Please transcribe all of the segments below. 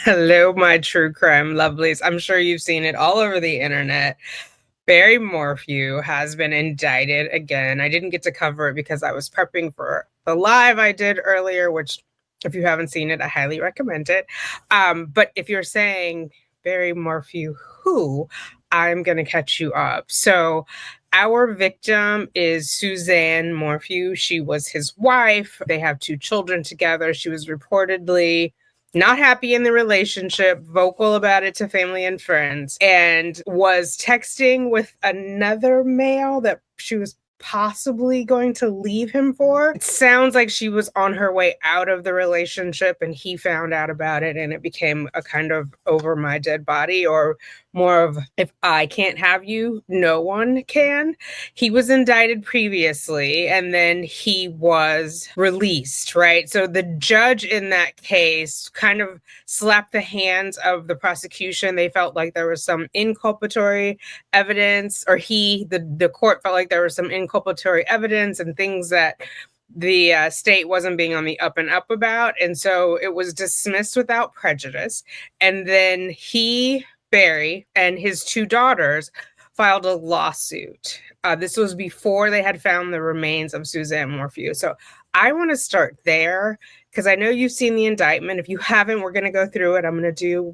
Hello, my true crime lovelies. I'm sure you've seen it all over the internet. Barry Morphew has been indicted again. I didn't get to cover it because I was prepping for the live I did earlier, which, if you haven't seen it, I highly recommend it. But if you're saying Barry Morphew, who, I'm going to catch you up. So, our victim is Suzanne Morphew. She was his wife. They have 2 children together. She was reportedly not happy in the relationship, vocal about it to family and friends, and was texting with another male that she was possibly going to leave him for. It sounds like she was on her way out of the relationship and he found out about it, and it became a kind of over my dead body, or more of, if I can't have you, no one can. He was indicted previously and then he was released, right? So the judge in that case kind of slapped the hands of the prosecution. They felt like there was some inculpatory evidence, or the court felt like there was some inculpatory evidence and things that the state wasn't being on the up and up about. And so it was dismissed without prejudice. And then Barry, and his 2 daughters filed a lawsuit. This was before they had found the remains of Suzanne Morphew. So I want to start there because I know you've seen the indictment. If you haven't, we're going to go through it. I'm going to do,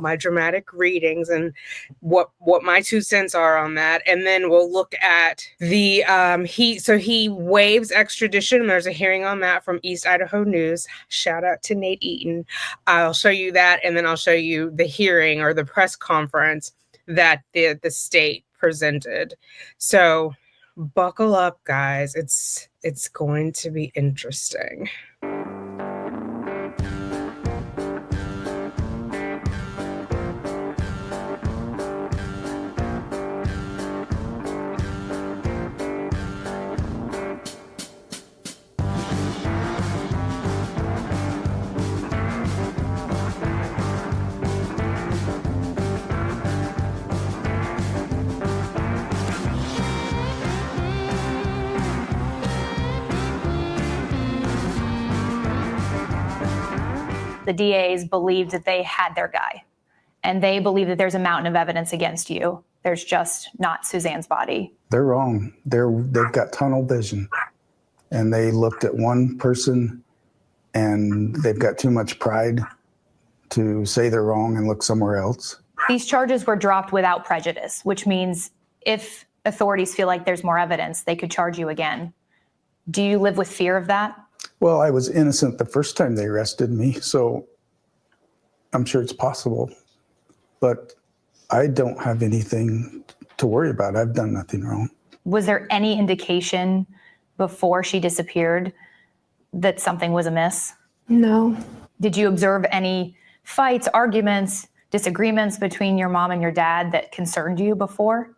my dramatic readings and what my 2 cents are on that. And then we'll look at the, he waives extradition. There's a hearing on that from East Idaho News. Shout out to Nate Eaton. I'll show you that. And then I'll show you the hearing or the press conference that the state presented. So buckle up, guys. It's going to be interesting. The DAs believed that they had their guy, and they believe that there's a mountain of evidence against you. There's just not Suzanne's body. They're wrong. They've got tunnel vision, and they looked at one person, and they've got too much pride to say they're wrong and look somewhere else. These charges were dropped without prejudice, which means if authorities feel like there's more evidence, they could charge you again. Do you live with fear of that? Well, I was innocent the first time they arrested me, so I'm sure it's possible. But I don't have anything to worry about. I've done nothing wrong. Was there any indication before she disappeared that something was amiss? No. Did you observe any fights, arguments, disagreements between your mom and your dad that concerned you before?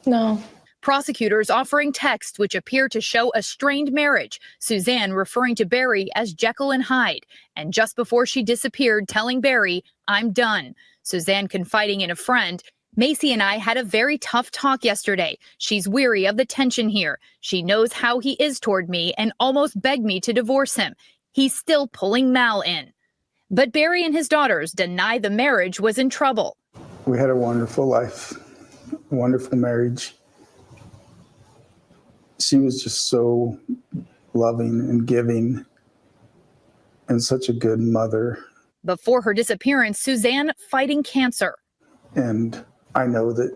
No. Prosecutors offering texts which appear to show a strained marriage, Suzanne referring to Barry as Jekyll and Hyde, and just before she disappeared telling Barry, "I'm done." Suzanne confiding in a friend, "Macy and I had a very tough talk yesterday. She's weary of the tension here. She knows how he is toward me and almost begged me to divorce him. He's still pulling Mal in." But Barry and his daughters deny the marriage was in trouble. We had a wonderful life, wonderful marriage. She was just so loving and giving and such a good mother. Before her disappearance, Suzanne fighting cancer. And I know that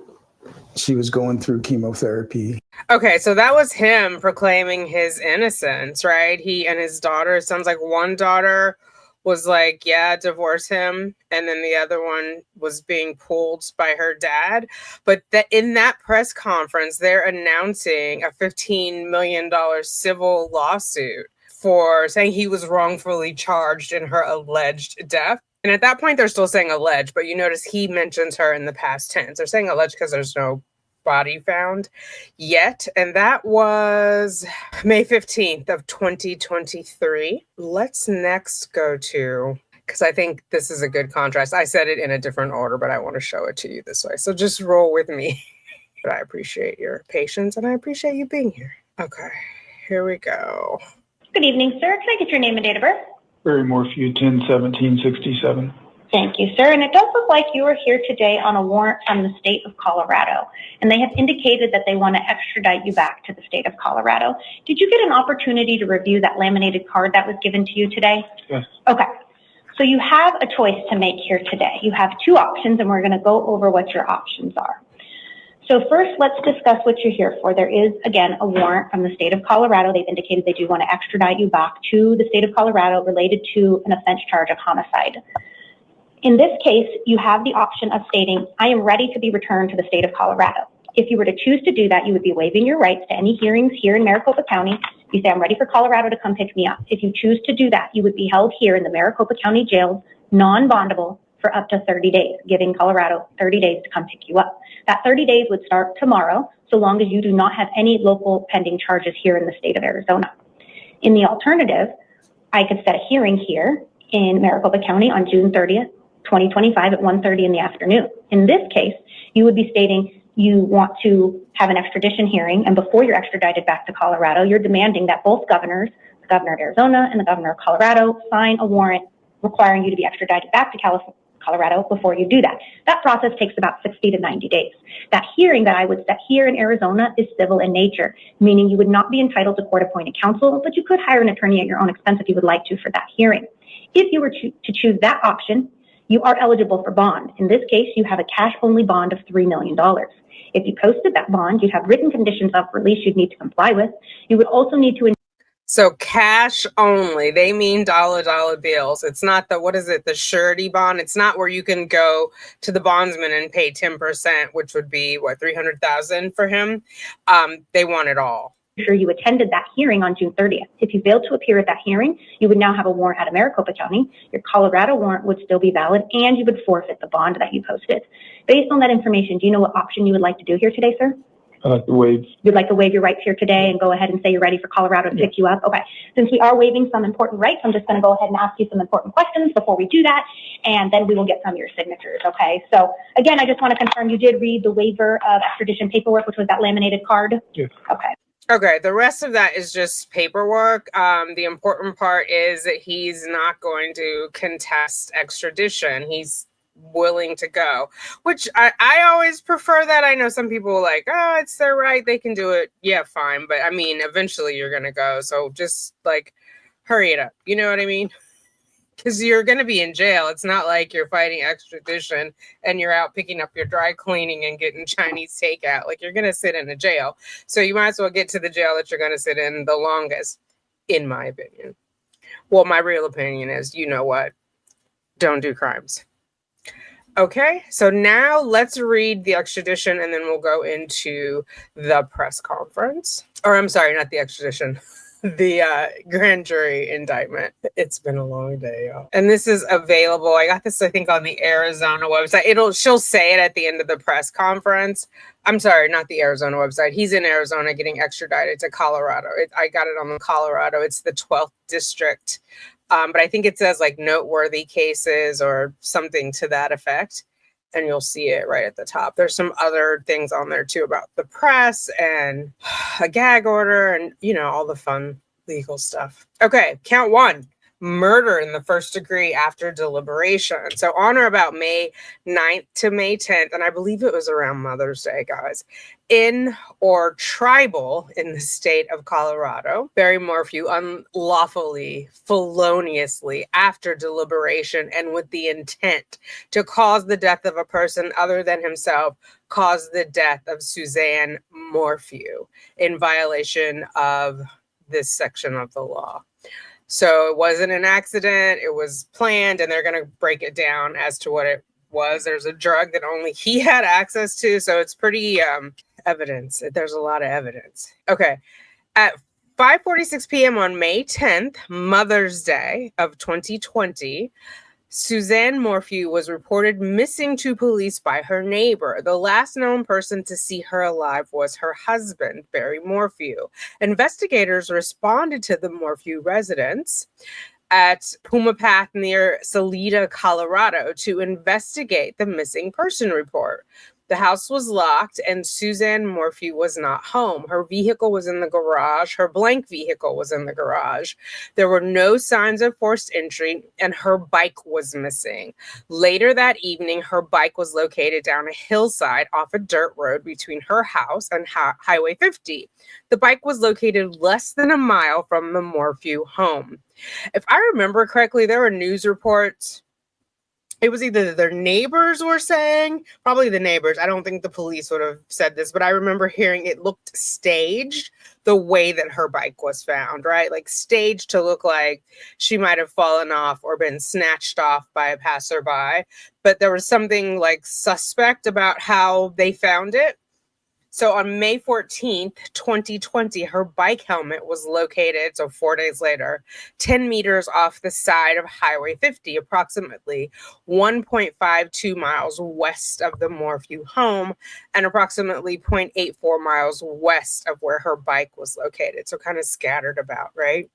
she was going through chemotherapy. Okay, so that was him proclaiming his innocence, right? He and his daughter, it sounds like one daughter was like, yeah, divorce him. And then the other one was being pulled by her dad. But in that press conference, they're announcing a $15 million civil lawsuit for saying he was wrongfully charged in her alleged death. And at that point, they're still saying alleged, but you notice he mentions her in the past tense. They're saying alleged because there's no body found yet. And that was May 15th of 2023. Let's next go to, because I think this is a good contrast. I said it in a different order, but I want to show it to you this way. So just roll with me. But I appreciate your patience and I appreciate you being here. Okay, here we go. Good evening, sir. Can I get your name and date of birth? Barry Morphew, 10/17/67. Thank you, sir. And it does look like you are here today on a warrant from the state of Colorado, and they have indicated that they want to extradite you back to the state of Colorado. Did you get an opportunity to review that laminated card that was given to you today? Yes. Okay. So you have a choice to make here today. You have two options, and we're going to go over what your options are. So first, let's discuss what you're here for. There is, again, a warrant from the state of Colorado. They've indicated they do want to extradite you back to the state of Colorado related to an offense charge of homicide. In this case, you have the option of stating, I am ready to be returned to the state of Colorado. If you were to choose to do that, you would be waiving your rights to any hearings here in Maricopa County. You say, I'm ready for Colorado to come pick me up. If you choose to do that, you would be held here in the Maricopa County jails, non-bondable, for up to 30 days, giving Colorado 30 days to come pick you up. That 30 days would start tomorrow, so long as you do not have any local pending charges here in the state of Arizona. In the alternative, I could set a hearing here in Maricopa County on June 30th, 2025 at 1:30 in the afternoon. In this case, you would be stating you want to have an extradition hearing, and before you're extradited back to Colorado, you're demanding that both governors, the governor of Arizona and the governor of Colorado, sign a warrant requiring you to be extradited back to Colorado before you do that. That process takes about 60 to 90 days. That hearing that I would set here in Arizona is civil in nature, meaning you would not be entitled to court-appointed counsel, but you could hire an attorney at your own expense if you would like to for that hearing. If you were to choose that option, you are eligible for bond. In this case, you have a cash-only bond of $3 million. If you posted that bond, you'd have written conditions of release you'd need to comply with. You would also need to... So cash only, they mean dollar bills. It's not the, what is it, the surety bond? It's not where you can go to the bondsman and pay 10%, which would be, what, $300,000 for him? They want it all. Sure, you attended that hearing on June 30th. If you failed to appear at that hearing, you would now have a warrant out of Maricopa County. Your Colorado warrant would still be valid, and you would forfeit the bond that you posted. Based on that information, do you know what option you would like to do here today, sir? I like to waive. You'd like to waive your rights here today and go ahead and say you're ready for Colorado to pick you up? Okay. Since we are waiving some important rights, I'm just going to go ahead and ask you some important questions before we do that, and then we will get some of your signatures, okay? So, again, I just want to confirm you did read the waiver of extradition paperwork, which was that laminated card? Yes. Okay. Okay, the rest of that is just paperwork. The important part is that he's not going to contest extradition. He's willing to go, which I always prefer that. I know some people like, oh, it's their right, they can do it. Yeah, fine. But I mean, eventually you're going to go. So just like hurry it up. You know what I mean? Because you're going to be in jail. It's not like you're fighting extradition and you're out picking up your dry cleaning and getting Chinese takeout. Like, you're going to sit in a jail. So you might as well get to the jail that you're going to sit in the longest, in my opinion. Well, my real opinion is, you know what? Don't do crimes. Okay, so now let's read the extradition and then we'll go into the press conference. Or I'm sorry, not the extradition. The grand jury indictment. It's been a long day, y'all. And this is available. I got this, I think, on the Arizona website. She'll say it at the end of the press conference. I'm sorry, not the Arizona website. He's in Arizona getting extradited to Colorado. I got it on the Colorado. It's the 12th district. But I think it says like noteworthy cases or something to that effect. And you'll see it right at the top. There's some other things on there too about the press and a gag order and, you know, all the fun legal stuff. Okay, count one. Murder in the first degree after deliberation. So on or about May 9th to May 10th, and I believe it was around Mother's Day, guys, in or tribal in the state of Colorado, Barry Morphew unlawfully, feloniously, after deliberation and with the intent to cause the death of a person other than himself, caused the death of Suzanne Morphew in violation of this section of the law. So it wasn't an accident, it was planned, and they're going to break it down as to what it was. There's a drug that only he had access to, so it's pretty evidence. There's a lot of evidence. Okay, at 5:46 p.m. on May 10th, Mother's Day of 2020, Suzanne Morphew was reported missing to police by her neighbor. The last known person to see her alive was her husband, Barry Morphew. Investigators responded to the Morphew residence at Puma Path near Salida, Colorado, to investigate the missing person report. The house was locked and Suzanne Morphew was not home. Her vehicle was in the garage. Her blank vehicle was in the garage. There were no signs of forced entry and her bike was missing. Later that evening, her bike was located down a hillside off a dirt road between her house and Highway 50. The bike was located less than a mile from the Morphew home. If I remember correctly, there were news reports. It was either their neighbors were saying, probably the neighbors. I don't think the police would have said this, but I remember hearing it looked staged the way that her bike was found, right? Like staged to look like she might have fallen off or been snatched off by a passerby. But there was something like suspect about how they found it. So on May 14th, 2020, her bike helmet was located, so 4 days later, 10 meters off the side of Highway 50, approximately 1.52 miles west of the Morphew home and approximately 0.84 miles west of where her bike was located. So kind of scattered about, right?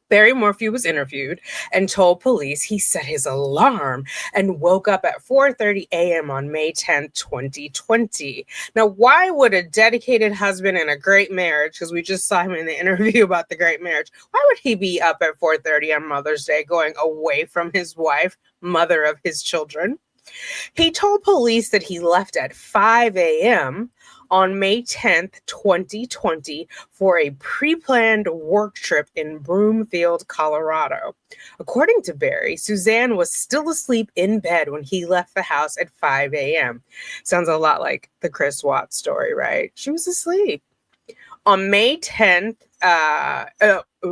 Barry Morphew was interviewed and told police he set his alarm and woke up at 4:30 a.m. on May 10th, 2020. Now, why would a dedicated husband in a great marriage, because we just saw him in the interview about the great marriage, why would he be up at 4:30 on Mother's Day going away from his wife, mother of his children? He told police that he left at 5 a.m. on May 10th, 2020 for a pre-planned work trip in Broomfield, Colorado. According to Barry, Suzanne was still asleep in bed when he left the house at 5 a.m. Sounds a lot like the Chris Watts story, right? She was asleep. On May 10th,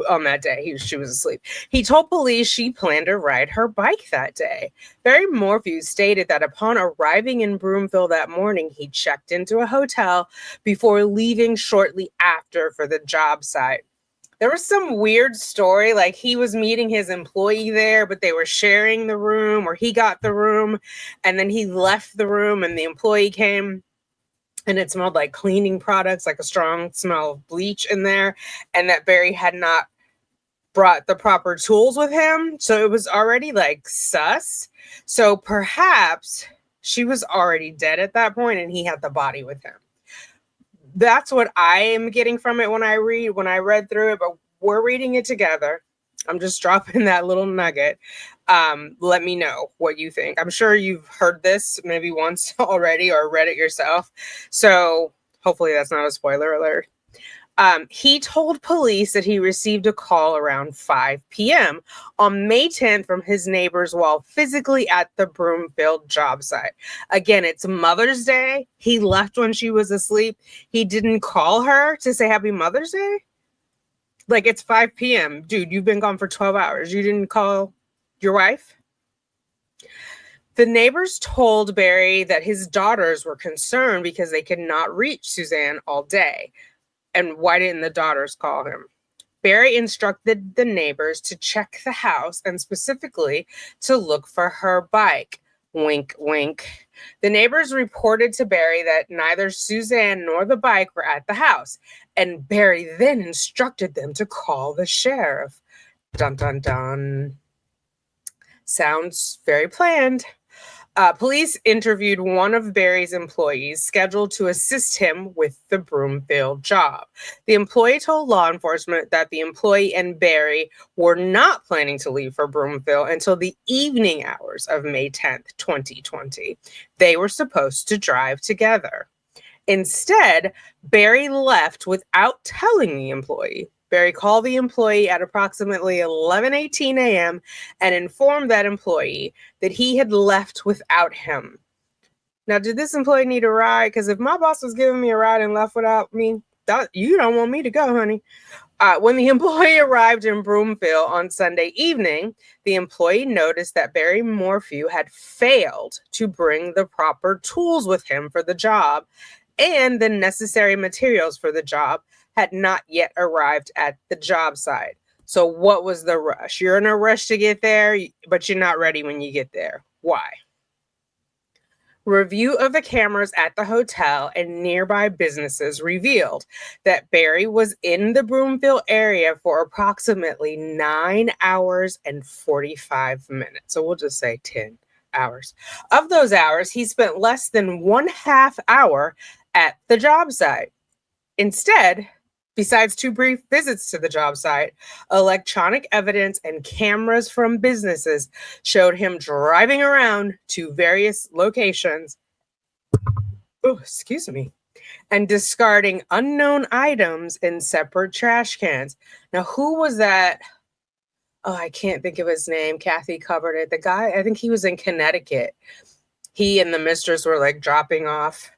on that day, she was asleep. He told police she planned to ride her bike that day. Barry Morphew stated that upon arriving in Broomfield that morning, he checked into a hotel before leaving shortly after for the job site. There was some weird story, like he was meeting his employee there, but they were sharing the room, or he got the room, and then he left the room and the employee came. And it smelled like cleaning products, like a strong smell of bleach in there, and that Barry had not brought the proper tools with him. So it was already like sus. So perhaps she was already dead at that point and he had the body with him. That's what I am getting from it when I read through it, but we're reading it together. I'm just dropping that little nugget. Let me know what you think. I'm sure you've heard this maybe once already or read it yourself. So hopefully that's not a spoiler alert. He told police that he received a call around 5 p.m. on May 10th from his neighbors while physically at the Broomfield job site. Again, it's Mother's Day. He left when she was asleep. He didn't call her to say Happy Mother's Day. Like, it's 5 p.m. Dude, you've been gone for 12 hours. You didn't call your wife? The neighbors told Barry that his daughters were concerned because they could not reach Suzanne all day. And why didn't the daughters call him? Barry instructed the neighbors to check the house and specifically to look for her bike. Wink, wink. The neighbors reported to Barry that neither Suzanne nor the bike were at the house, and Barry then instructed them to call the sheriff. Dun, dun, dun. Sounds very planned. Police interviewed one of Barry's employees scheduled to assist him with the Broomfield job. The employee told law enforcement that the employee and Barry were not planning to leave for Broomfield until the evening hours of May 10th, 2020. They were supposed to drive together. Instead, Barry left without telling the employee. Barry called the employee at approximately 11:18 a.m. and informed that employee that he had left without him. Now, did this employee need a ride? Because if my boss was giving me a ride and left without me, you don't want me to go, honey. When the employee arrived in Broomfield on Sunday evening, the employee noticed that Barry Morphew had failed to bring the proper tools with him for the job, and the necessary materials for the job had not yet arrived at the job site. So what was the rush? You're in a rush to get there, but you're not ready when you get there. Why? Review of the cameras at the hotel and nearby businesses revealed that Barry was in the Broomfield area for approximately 9 hours and 45 minutes. So we'll just say 10 hours. Of those hours, he spent less than 1/2 hour at the job site. Instead, besides 2 brief visits to the job site, electronic evidence and cameras from businesses showed him driving around to various locations. Oh, excuse me. And discarding unknown items in separate trash cans. Now, who was that? Oh, I can't think of his name. Kathy covered it. The guy, I think he was in Connecticut. He and the mistress were like dropping off.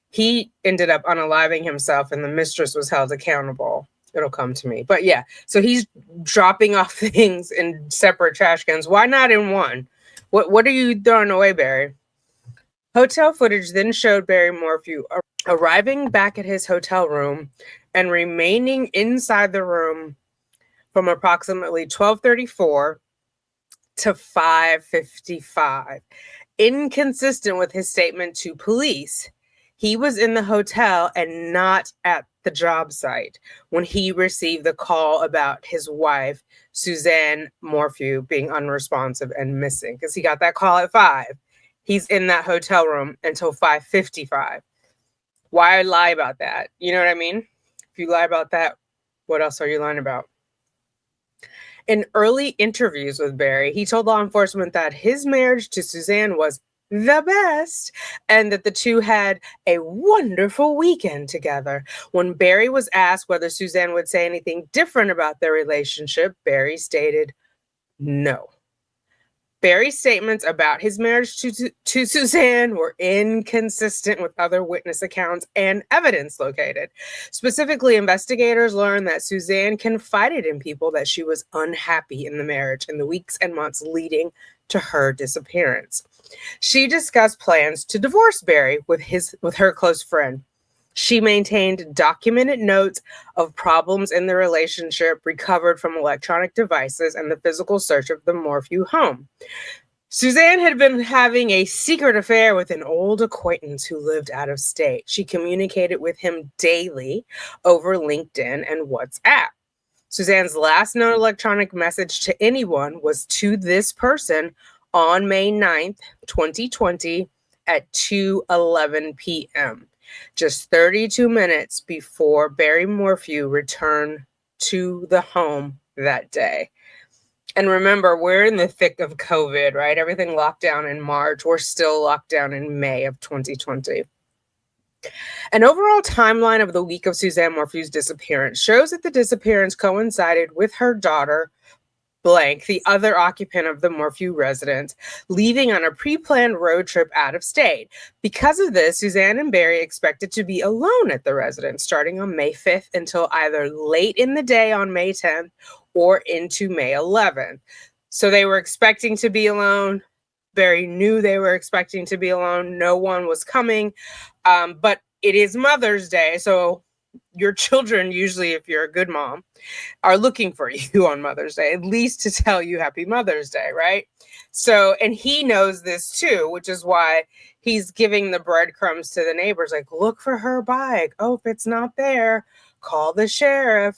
He ended up unaliving himself and the mistress was held accountable. It'll come to me. But yeah, so he's dropping off things in separate trash cans. Why not in one? What are you throwing away, Barry? Hotel footage then showed Barry Morphew arriving back at his hotel room and remaining inside the room from approximately 12:34 to 5:55. Inconsistent with his statement to police, he was in the hotel and not at the job site when he received the call about his wife, Suzanne Morphew, being unresponsive and missing, because he got that call at 5. He's in that hotel room until 5:55. Why lie about that? You know what I mean? If you lie about that, what else are you lying about? In early interviews with Barry, he told law enforcement that his marriage to Suzanne was the best and that the two had a wonderful weekend together. When Barry was asked whether Suzanne would say anything different about their relationship, Barry stated no. Barry's statements about his marriage to Suzanne were inconsistent with other witness accounts and evidence located. Specifically, investigators learned that Suzanne confided in people that she was unhappy in the marriage in the weeks and months leading to her disappearance. She discussed plans to divorce Barry with her close friend. She maintained documented notes of problems in the relationship recovered from electronic devices and the physical search of the Morphew home. Suzanne had been having a secret affair with an old acquaintance who lived out of state. She communicated with him daily over LinkedIn and WhatsApp. Suzanne's last known electronic message to anyone was to this person on May 9th, 2020 at 2:11 p.m. Just 32 minutes before Barry Morphew returned to the home that day. And remember, we're in the thick of COVID, right? Everything locked down in March. We're still locked down in May of 2020. An overall timeline of the week of Suzanne Morphew's disappearance shows that the disappearance coincided with her daughter, Blank, the other occupant of the Morphew residence, leaving on a pre-planned road trip out of state. Because of this, Suzanne and Barry expected to be alone at the residence starting on May 5th until either late in the day on May 10th or into May 11th. So they were expecting to be alone. Barry knew they were expecting to be alone. No one was coming. But it is Mother's Day, so your children, usually, if you're a good mom, are looking for you on Mother's Day, at least to tell you Happy Mother's Day, right? So, and he knows this too, which is why he's giving the breadcrumbs to the neighbors, like, look for her bike. Oh, if it's not there, call the sheriff.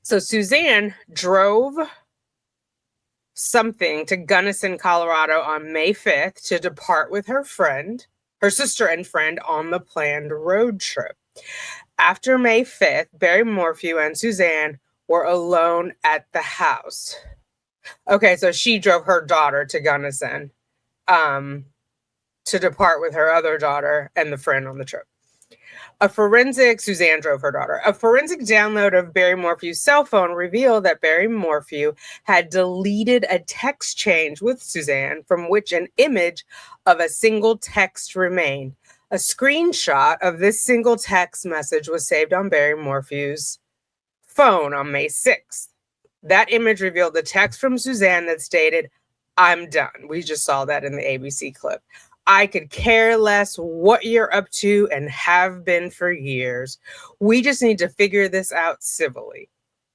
So Suzanne drove something to Gunnison, Colorado on May 5th to depart with her sister and friend on the planned road trip. After May 5th, Barry Morphew and Suzanne were alone at the house. Okay, so she drove her daughter to Gunnison to depart with her other daughter and the friend on the trip. Suzanne drove her daughter. A forensic download of Barry Morphew's cell phone revealed that Barry Morphew had deleted a text change with Suzanne from which an image of a single text remained. A screenshot of this single text message was saved on Barry Morphew's phone on May 6th. That image revealed the text from Suzanne that stated, "I'm done." We just saw that in the ABC clip. "I could care less what you're up to and have been for years. We just need to figure this out civilly,"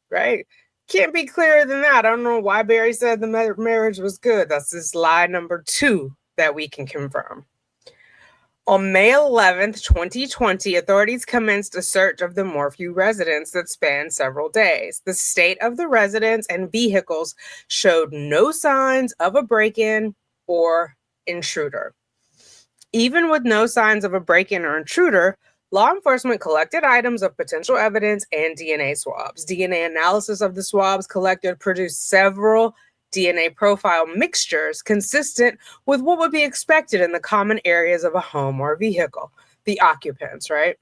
right? Can't be clearer than that. I don't know why Barry said the marriage was good. That's this lie number 2 that we can confirm. On May 11th, 2020, authorities commenced a search of the Morphew residence that spanned several days. The state of the residence and vehicles showed no signs of a break-in or intruder. Even with no signs of a break-in or intruder, law enforcement collected items of potential evidence and DNA swabs. DNA analysis of the swabs collected produced several DNA profile mixtures consistent with what would be expected in the common areas of a home or vehicle, the occupants, right?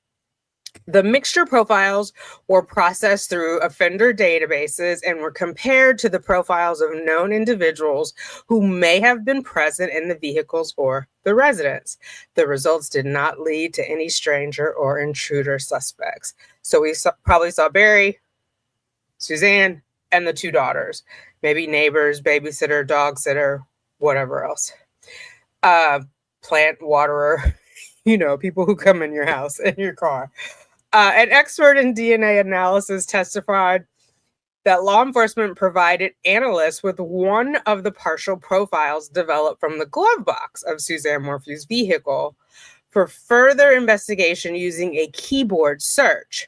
The mixture profiles were processed through offender databases and were compared to the profiles of known individuals who may have been present in the vehicles or the residence. The results did not lead to any stranger or intruder suspects. So we probably saw Barry, Suzanne, and the two daughters, maybe neighbors, babysitter, dog sitter, whatever else. Plant waterer, people who come in your house and your car. An expert in DNA analysis testified that law enforcement provided analysts with one of the partial profiles developed from the glove box of Suzanne Morphew's vehicle for further investigation using a keyboard search.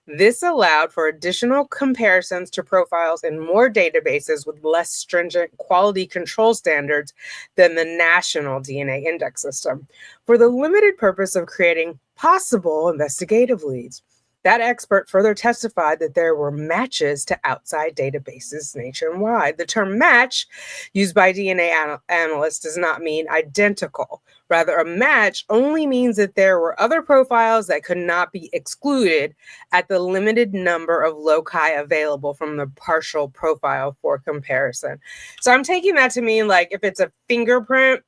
This allowed for additional comparisons to profiles in more databases with less stringent quality control standards than the national DNA index system, for the limited purpose of creating possible investigative leads. That expert further testified that there were matches to outside databases nationwide. The term match used by DNA analysts does not mean identical. Rather, a match only means that there were other profiles that could not be excluded at the limited number of loci available from the partial profile for comparison. So I'm taking that to mean, like, if it's a fingerprint,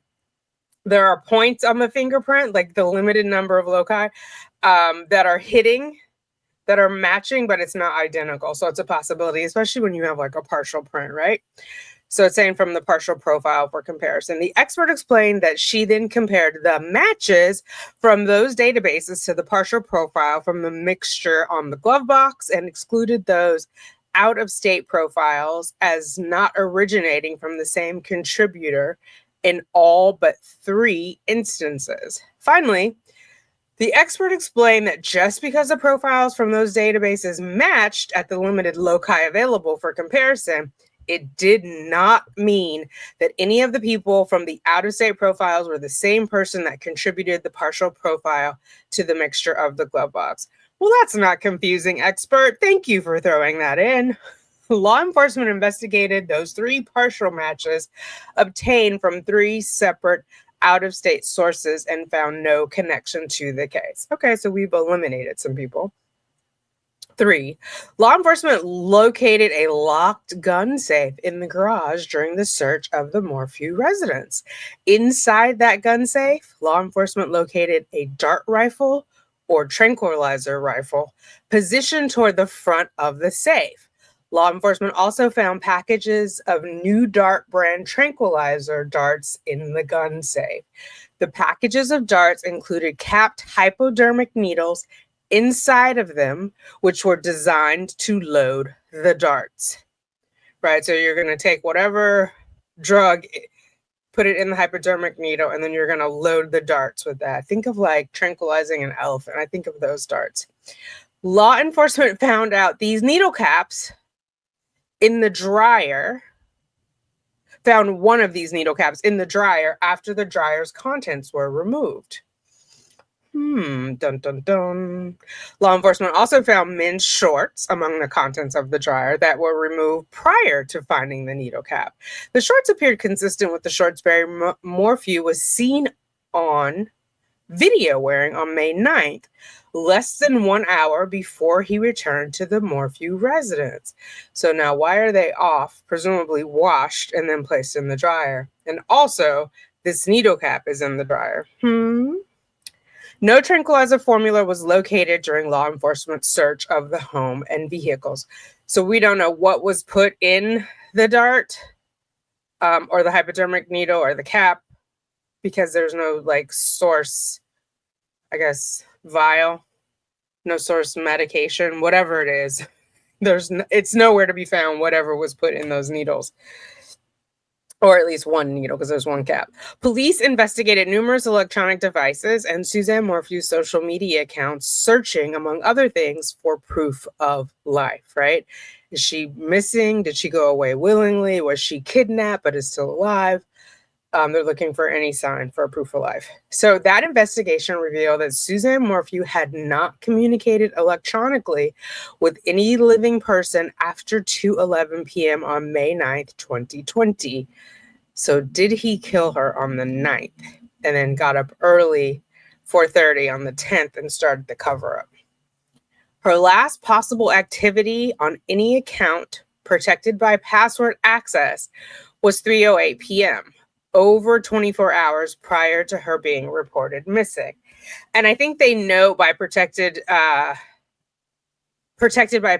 there are points on the fingerprint, like the limited number of loci that are hitting, that are matching, but it's not identical. So it's a possibility, especially when you have like a partial print, right? So it's saying from the partial profile for comparison. The expert explained that she then compared the matches from those databases to the partial profile from the mixture on the glove box and excluded those out-of-state profiles as not originating from the same contributor in all but 3 instances. Finally, the expert explained that just because the profiles from those databases matched at the limited loci available for comparison, it did not mean that any of the people from the out-of-state profiles were the same person that contributed the partial profile to the mixture of the glove box. Well, that's not confusing, expert. Thank you for throwing that in. Law enforcement investigated those 3 partial matches obtained from 3 separate out-of-state sources and found no connection to the case. Okay, so we've eliminated some people. 3, law enforcement located a locked gun safe in the garage during the search of the Morphew residence. Inside that gun safe, law enforcement located a dart rifle or tranquilizer rifle positioned toward the front of the safe. Law enforcement also found packages of new dart brand tranquilizer darts in the gun safe. The packages of darts included capped hypodermic needles inside of them, which were designed to load the darts. Right, so you're going to take whatever drug, put it in the hypodermic needle, and then you're going to load the darts with that. Think of like tranquilizing an elephant. I think of those darts. Law enforcement found out these needle caps in the dryer, found one of these needle caps in the dryer after the dryer's contents were removed. Dun, dun, dun. Law enforcement also found men's shorts among the contents of the dryer that were removed prior to finding the needle cap. The shorts appeared consistent with the shorts Barry Morphew was seen on video wearing on May 9th, less than 1 hour before he returned to the Morphew residence. So now why are they off, presumably washed and then placed in the dryer? And also, this needle cap is in the dryer. No tranquilizer formula was located during law enforcement's search of the home and vehicles. So we don't know what was put in the dart or the hypodermic needle or the cap, because there's no like source, I guess, vial, no source medication, whatever it is. It's nowhere to be found, whatever was put in those needles. Or at least one needle, because there's one cap. Police investigated numerous electronic devices and Suzanne Morphew's social media accounts, searching, among other things, for proof of life, right? Is she missing? Did she go away willingly? Was she kidnapped but is still alive? They're looking for any sign for a proof of life. So that investigation revealed that Suzanne Morphew had not communicated electronically with any living person after 2:11 p.m. on May 9th, 2020. So did he kill her on the 9th and then got up early, 4:30 on the 10th, and started the cover-up? Her last possible activity on any account protected by password access was 3:08 p.m., over 24 hours prior to her being reported missing. And I think they know by protected by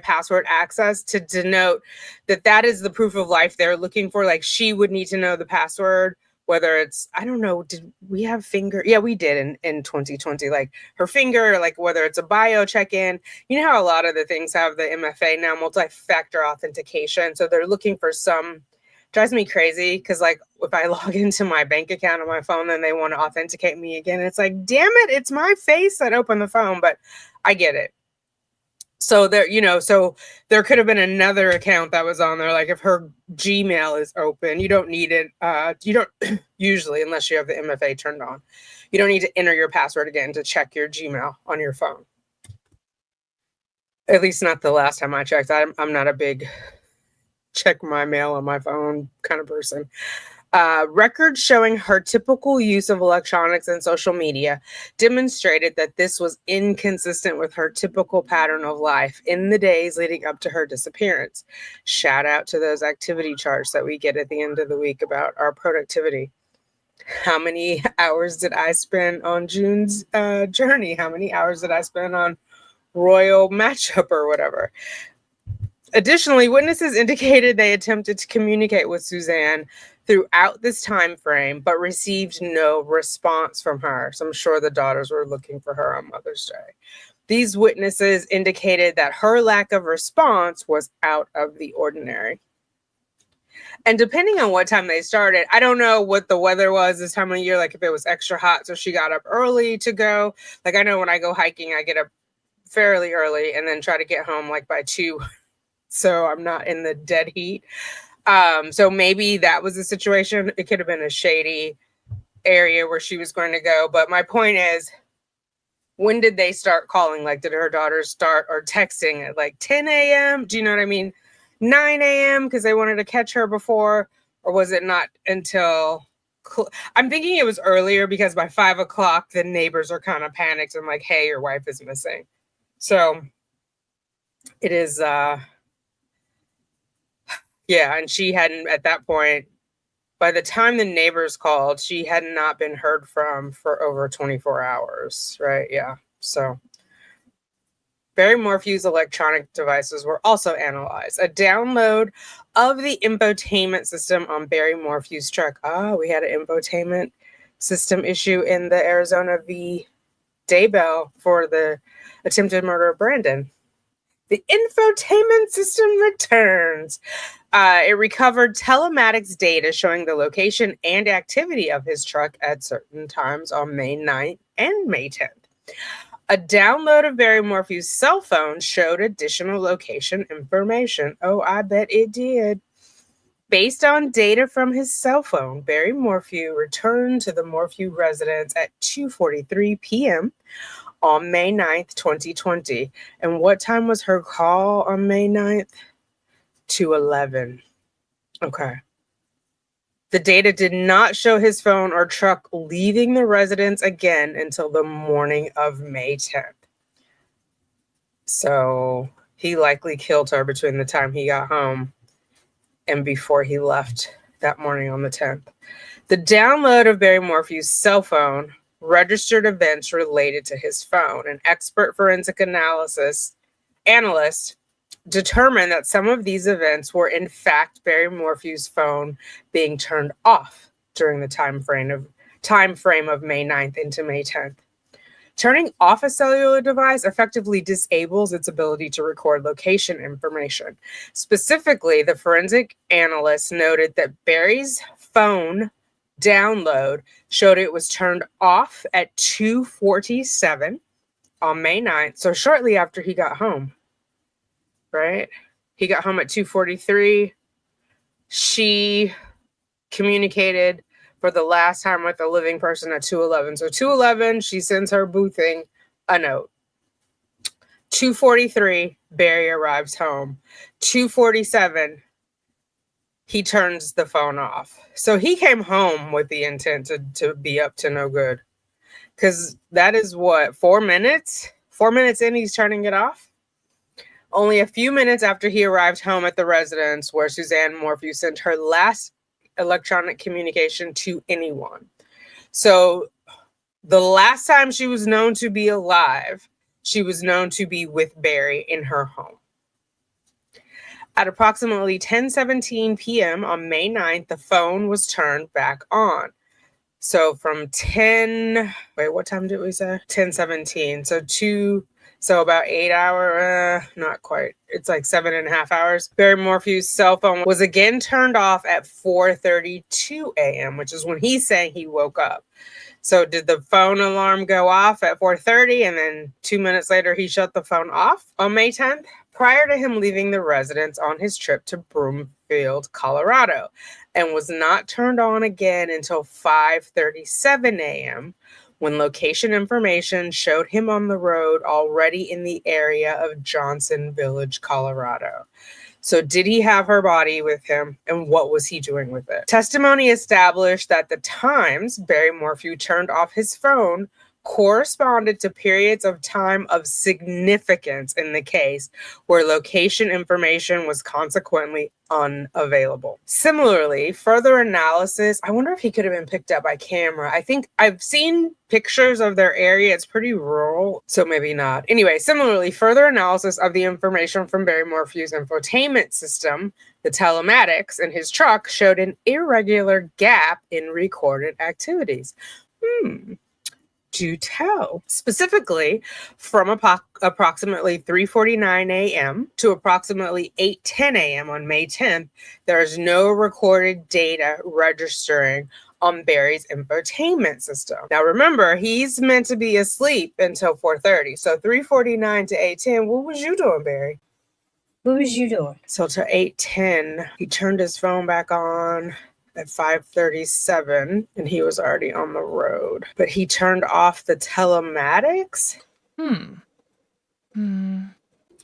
password access to denote that that is the proof of life they're looking for. Like, she would need to know the password, whether it's, I don't know, did we have finger? Yeah, we did in 2020, like her finger, like whether it's a bio check-in. You know how a lot of the things have the MFA now, multi-factor authentication. So they're looking for some. Drives me crazy because, like, if I log into my bank account on my phone, then they want to authenticate me again. It's like, damn it, it's my face that opened the phone, but I get it. So there, so there could have been another account that was on there. Like if her Gmail is open, you don't need it. You don't usually, unless you have the MFA turned on, you don't need to enter your password again to check your Gmail on your phone. At least not the last time I checked. I'm not a big check my mail on my phone kind of person. Records showing her typical use of electronics and social media demonstrated that this was inconsistent with her typical pattern of life in the days leading up to her disappearance. Shout out to those activity charts that we get at the end of the week about our productivity. How many hours did I spend on June's journey? How many hours did I spend on Royal Matchup or whatever? Additionally, witnesses indicated they attempted to communicate with Suzanne throughout this time frame, but received no response from her. So I'm sure the daughters were looking for her on Mother's Day. These witnesses indicated that her lack of response was out of the ordinary. And depending on what time they started, I don't know what the weather was this time of year, like if it was extra hot, so she got up early to go. Like I know when I go hiking, I get up fairly early and then try to get home like by 2. So I'm not in the dead heat. So maybe that was the situation. It could have been a shady area where she was going to go. But my point is, when did they start calling? Like, did her daughters start or texting at like 10 a.m.? Do you know what I mean? 9 a.m. because they wanted to catch her before? Or was it not until... I'm thinking it was earlier because by 5 o'clock, the neighbors are kind of panicked and like, hey, your wife is missing. So it is... Yeah, and she hadn't, at that point, by the time the neighbors called, she had not been heard from for over 24 hours, right? Yeah, so Barry Morphew's electronic devices were also analyzed. A download of the infotainment system on Barry Morphew's truck. Oh, we had an infotainment system issue in the Arizona v. Daybell for the attempted murder of Brandon. The infotainment system returns. It recovered telematics data showing the location and activity of his truck at certain times on May 9th and May 10th. A download of Barry Morphew's cell phone showed additional location information. Oh, I bet it did. Based on data from his cell phone, Barry Morphew returned to the Morphew residence at 2:43 p.m. on May 9th, 2020. And what time was her call on May 9th? 2:11. Okay. The data did not show his phone or truck leaving the residence again until the morning of May 10th. So he likely killed her between the time he got home and before he left that morning on the 10th. The download of Barry Morphew's cell phone registered events related to his phone. An expert forensic analyst determined that some of these events were in fact Barry Morphew's phone being turned off during the time frame of May 9th into May 10th. Turning off a cellular device effectively disables its ability to record location information. Specifically, the forensic analyst noted that Barry's phone download showed it was turned off at 2:47 on May 9th, so shortly after he got home. Right? He got home at 2:43. She communicated for the last time with a living person at 2:11. So 2:11, she sends her boo thing a note. 2:43, Barry arrives home. 2:47, he turns the phone off. So he came home with the intent to be up to no good. Because that is what, 4 minutes? 4 minutes in, he's turning it off? Only a few minutes after he arrived home at the residence where Suzanne Morphew sent her last electronic communication to anyone. So the last time she was known to be alive, she was known to be with Barry in her home. At approximately 10:17 p.m. on May 9th, the phone was turned back on. So from what time did we say? 10:17. So about 8 hours, not quite. It's like 7.5 hours. Barry Morphew's cell phone was again turned off at 4:32 a.m., which is when he's saying he woke up. So did the phone alarm go off at 4:30 and then 2 minutes later he shut the phone off on May 10th? Prior to him leaving the residence on his trip to Broomfield, Colorado, and was not turned on again until 5:37 a.m. when location information showed him on the road already in the area of Johnson Village, Colorado. So did he have her body with him, and what was he doing with it? Testimony established that the times Barry Morphew turned off his phone corresponded to periods of time of significance in the case where location information was consequently unavailable. Similarly, further analysis, I wonder if he could have been picked up by camera. I think I've seen pictures of their area. It's pretty rural, so maybe not. Anyway, similarly, further analysis of the information from Barry Morphew's infotainment system, the telematics in his truck, showed an irregular gap in recorded activities. To tell. Specifically, from approximately 3:49 a.m. to approximately 8:10 a.m. on May 10th, there is no recorded data registering on Barry's infotainment system. Now remember, he's meant to be asleep until 4:30. So 3:49 to 8:10, what was you doing, Barry? What was you doing? So to 8:10, he turned his phone back on at 5:37 and he was already on the road, but he turned off the telematics.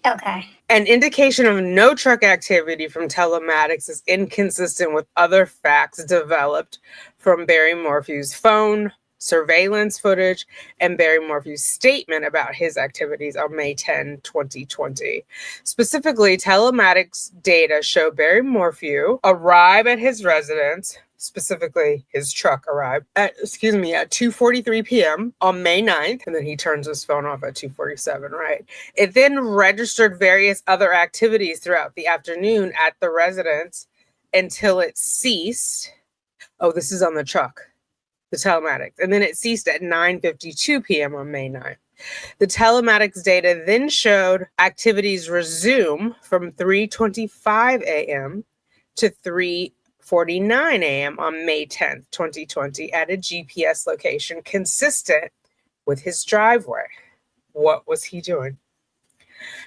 Okay. An indication of no truck activity from telematics is inconsistent with other facts developed from Barry Morphew's phone, surveillance footage, and Barry Morphew's statement about his activities on May 10, 2020. Specifically, telematics data show Barry Morphew arrive at his residence, specifically his truck arrived at 2:43 p.m. on May 9th, and then he turns his phone off at 2:47, right? It then registered various other activities throughout the afternoon at the residence until it ceased. Oh, this is on the truck. The telematics, and then it ceased at 9:52 p.m. on May 9th. The telematics data then showed activities resume from 3:25 a.m. to 3:49 a.m. on May 10th, 2020 at a GPS location consistent with his driveway. What was he doing?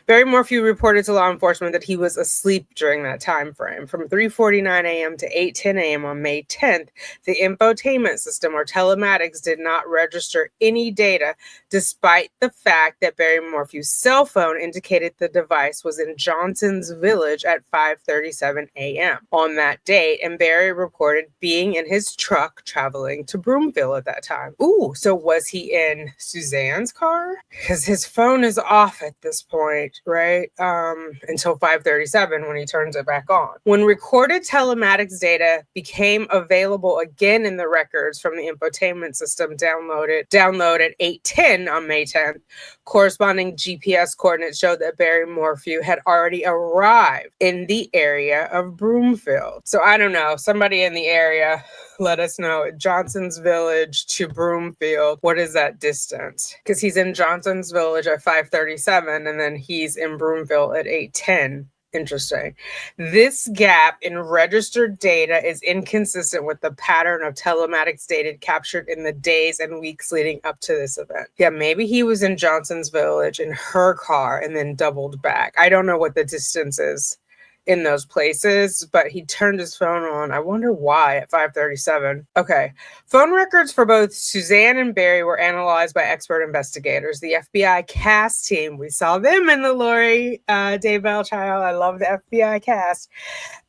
Barry Morphew reported to law enforcement that he was asleep during that time frame. From 3:49 a.m. to 8:10 a.m. on May 10th, the infotainment system or telematics did not register any data, despite the fact that Barry Morphew's cell phone indicated the device was in Johnson's Village at 5:37 a.m. on that date, and Barry reported being in his truck traveling to Broomfield at that time. Ooh, so was he in Suzanne's car? Because his phone is off at this point, right? Until 5:37 when he turns it back on. When recorded telematics data became available again in the records from the infotainment system downloaded 8:10 on May 10th, corresponding GPS coordinates showed that Barry Morphew had already arrived in the area of Broomfield. So I don't know, somebody in the area, let us know. Johnson's Village to Broomfield, what is that distance? Because he's in Johnson's Village at 5:37 and then he's in Broomfield at 8:10. Interesting. This gap in registered data is inconsistent with the pattern of telematics data captured in the days and weeks leading up to this event. Yeah, maybe he was in Johnson's Village in her car and then doubled back. I don't know what the distance is in those places, but he turned his phone on. I wonder why at 5:37. Okay. Phone records for both Suzanne and Barry were analyzed by expert investigators. The FBI cast team, we saw them in the Lori Daybell trial. I love the FBI cast.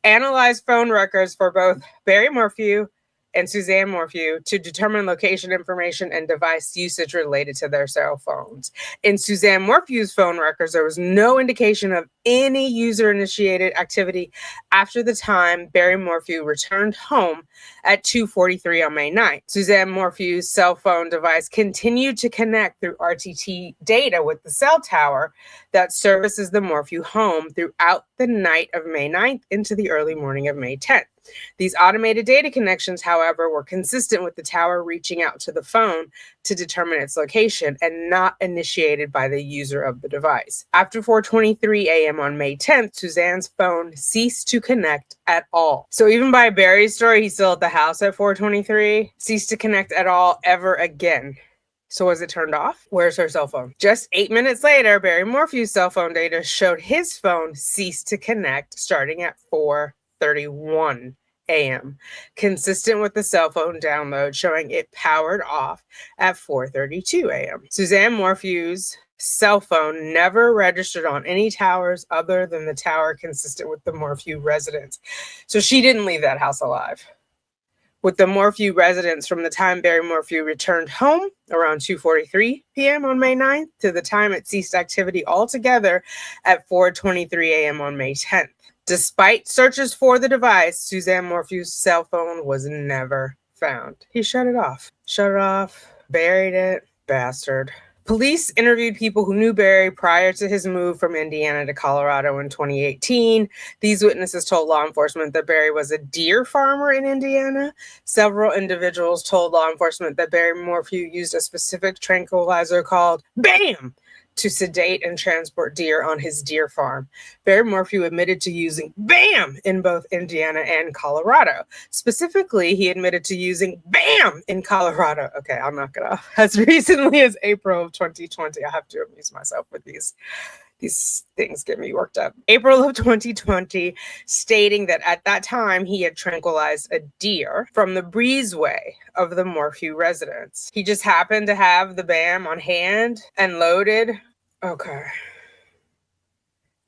Analyzed phone records for both Barry Morphew and Suzanne Morphew to determine location information and device usage related to their cell phones. In Suzanne Morphew's phone records, there was no indication of any user-initiated activity after the time Barry Morphew returned home at 2:43 on May 9th. Suzanne Morphew's cell phone device continued to connect through RTT data with the cell tower that services the Morphew home throughout the night of May 9th into the early morning of May 10th. These automated data connections, however, were consistent with the tower reaching out to the phone to determine its location and not initiated by the user of the device. After 4:23 a.m. on May 10th, Suzanne's phone ceased to connect at all. So even by Barry's story, he's still at the house at 4:23, ceased to connect at all ever again. So was it turned off? Where's her cell phone? Just 8 minutes later, Barry Morphew's cell phone data showed his phone ceased to connect starting at 4:31 a.m., consistent with the cell phone download showing it powered off at 4:32 a.m. Suzanne Morphew's cell phone never registered on any towers other than the tower consistent with the Morphew residence. So she didn't leave that house alive. With the Morphew residence from the time Barry Morphew returned home around 2:43 p.m. on May 9th to the time it ceased activity altogether at 4:23 a.m. on May 10th. Despite searches for the device, Suzanne Morphew's cell phone was never found. He shut it off, buried it, bastard. Police interviewed people who knew Barry prior to his move from Indiana to Colorado in 2018. These witnesses told law enforcement that Barry was a deer farmer in Indiana. Several individuals told law enforcement that Barry Morphew used a specific tranquilizer called BAM to sedate and transport deer on his deer farm. Barry Morphew admitted to using BAM in both Indiana and Colorado. Specifically, he admitted to using BAM in Colorado. Okay, I'll knock it off. As recently as April of 2020, I have to amuse myself with these things get me worked up. April of 2020, stating that at that time he had tranquilized a deer from the breezeway of the Morphew residence. He just happened to have the BAM on hand and loaded. Okay.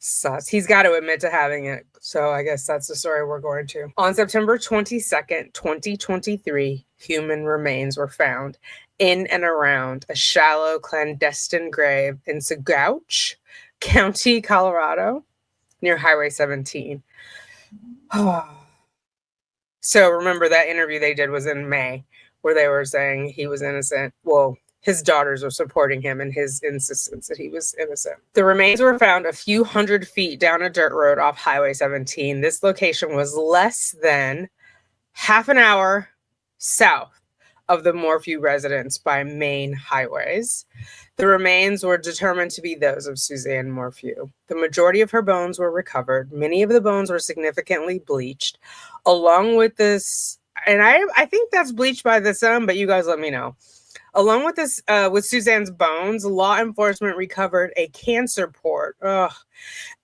Sus. He's got to admit to having it. So I guess that's the story we're going to. On September 22nd, 2023, human remains were found in and around a shallow clandestine grave in Saguache County, Colorado, near Highway 17. So remember that interview they did was in May, where they were saying he was innocent. Well, his daughters were supporting him in his insistence that he was innocent. The remains were found a few hundred feet down a dirt road off Highway 17. This location was less than half an hour south of the Morphew residence by main highways. The remains were determined to be those of Suzanne Morphew. The majority of her bones were recovered. Many of the bones were significantly bleached, along with this, and I think that's bleached by the sun, but you guys let me know. Along with this, with Suzanne's bones, law enforcement recovered a cancer port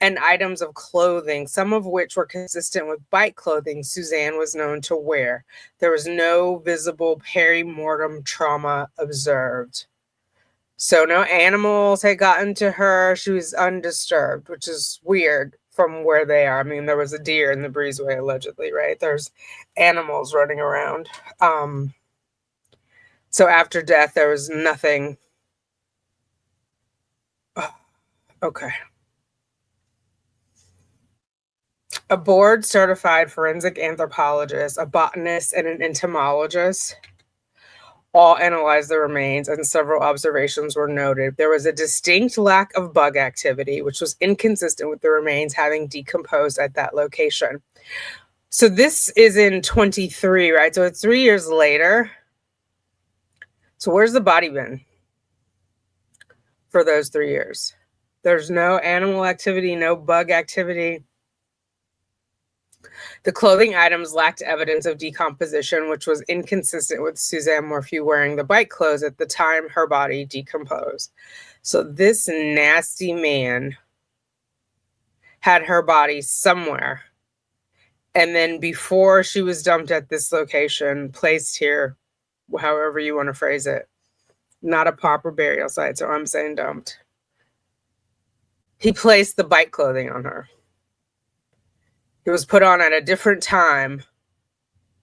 and items of clothing, some of which were consistent with bike clothing Suzanne was known to wear. There was no visible perimortem trauma observed. So no animals had gotten to her. She was undisturbed, which is weird from where they are. I mean, there was a deer in the breezeway, allegedly, right? There's animals running around. So after death, there was nothing. Oh, okay. A board-certified forensic anthropologist, a botanist, and an entomologist all analyzed the remains, and several observations were noted. There was a distinct lack of bug activity, which was inconsistent with the remains having decomposed at that location. So this is in 23, right? So it's 3 years later. So where's the body been for those 3 years? There's no animal activity, no bug activity. The clothing items lacked evidence of decomposition, which was inconsistent with Suzanne Morphew wearing the bike clothes at the time her body decomposed. So this nasty man had her body somewhere. And then before she was dumped at this location, placed here, however you want to phrase it, not a proper burial site, so I'm saying dumped. He placed the bike clothing on her. It was put on at a different time